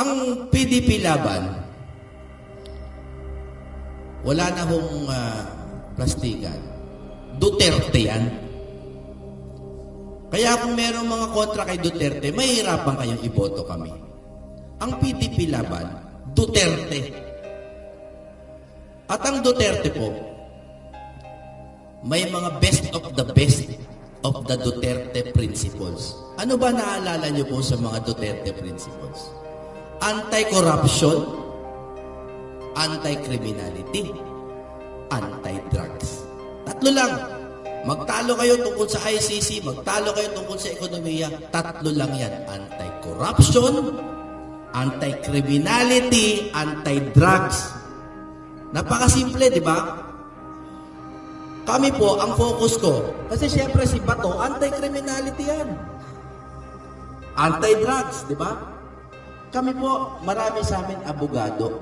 Ang PDP laban, wala na hong plastikan. Duterte yan. Kaya kung merong mga kontra kay Duterte, mahihirapan kayong iboto kami. Ang PDP laban, Duterte. At ang Duterte po, may mga best of the Duterte principles. Ano ba naalala niyo po sa mga Duterte principles? Anti-corruption, anti-criminality, anti-drugs. Tatlo lang. Magtalo kayo tungkol sa ICC, magtalo kayo tungkol sa ekonomiya, tatlo lang yan. Anti-corruption, anti-criminality, anti-drugs. Napakasimple, di ba? Kami po, ang focus ko, kasi siyempre si Bato, anti-criminality yan. Anti-drugs, di ba? Kami po, marami sa amin abogado,